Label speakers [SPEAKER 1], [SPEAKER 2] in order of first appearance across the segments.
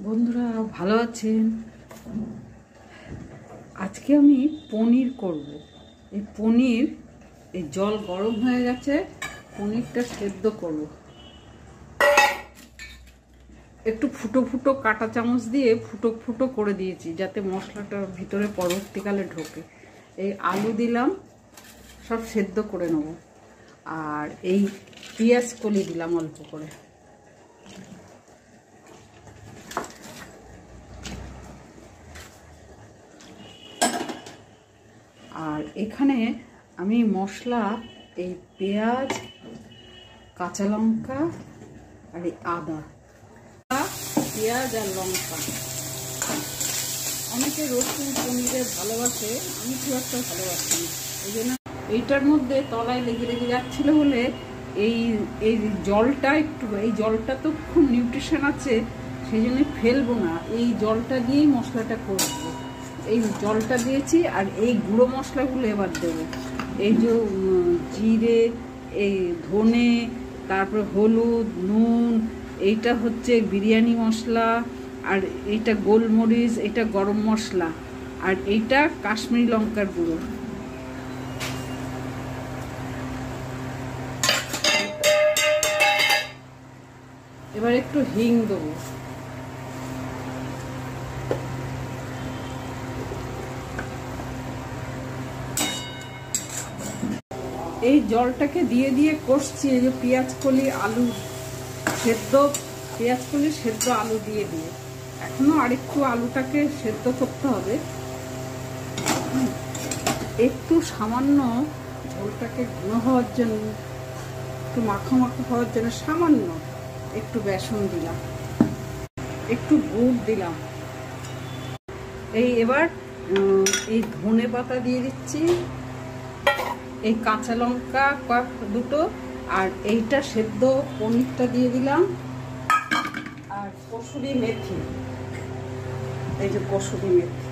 [SPEAKER 1] বন্ধুরা ভালো আছেন? আজকে আমি পনির করব। এই পনির এই জল গরম হয়ে গেছে, পনিরটা সেদ্ধ করব। একটু ফুটো ফুটো কাঁটা চামচ দিয়ে ফুটো ফুটো করে দিয়েছি যাতে মশলাটার ভিতরে পরবর্তীকালে ঢোকে। এই আলু দিলাম, সব সেদ্ধ করে নেব। আর এই পেঁয়াজ কলি দিলাম অল্প করে। আর এখানে আমি মশলা এই পেঁয়াজ, কাঁচা লঙ্কা আর এই আদা, পেঁয়াজ আর লঙ্কা। অনেকে রসুন পনিরে ভালোবাসে, আমি খুব একটা ভালোবাসি না। এই জন্য এইটার মধ্যে তলায় লেগে লেগে যাচ্ছিল বলে এই এই জলটা এই জলটা তো খুব নিউট্রিশন আছে, সেই জন্য ফেলবো না। এই জলটা দিয়েই মশলাটা করবো। এই জলটা দিয়েছি আর এই গুঁড়ো মশলাগুলো এবার দেবো। এই যে জিরে, এই ধনে, তারপর হলুদ, নুন, এইটা হচ্ছে বিরিয়ানি মশলা, আর এইটা গোলমরিচ, এটা গরম মশলা, আর এইটা কাশ্মীরি লঙ্কার গুঁড়ো। এবার একটু হিং দেবো। এই জলটাকে দিয়ে দিয়ে কষছি। এই যে পেঁয়াজ কলি, আলু সেদ্ধ, পেঁয়াজ কলি সেদ্ধ আলু দিয়ে দিয়ে এখনো আরেকটু আলুটাকে সেদ্ধ করতে হবে। একটু সামান্য ঝোলটাকে ঘন হওয়ার জন্য, একটু মাখো মাখো হওয়ার জন্য সামান্য একটু বেসন দিলাম, একটু গুড় দিলাম। এবার এই ধনে পাতা দিয়ে দিচ্ছি, এই কাঁচা লঙ্কা দুটো, আর এইটা সেদ্ধ পনিরটা দিয়ে দিলাম, আর কসুরি মেথি, এই যে কসুরি মেথি।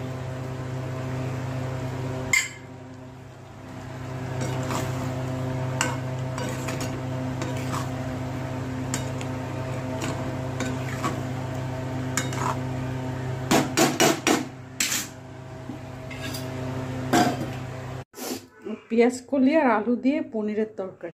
[SPEAKER 1] পেঁয়াজ কলি আর আলু দিয়ে পনিরের তরকারি।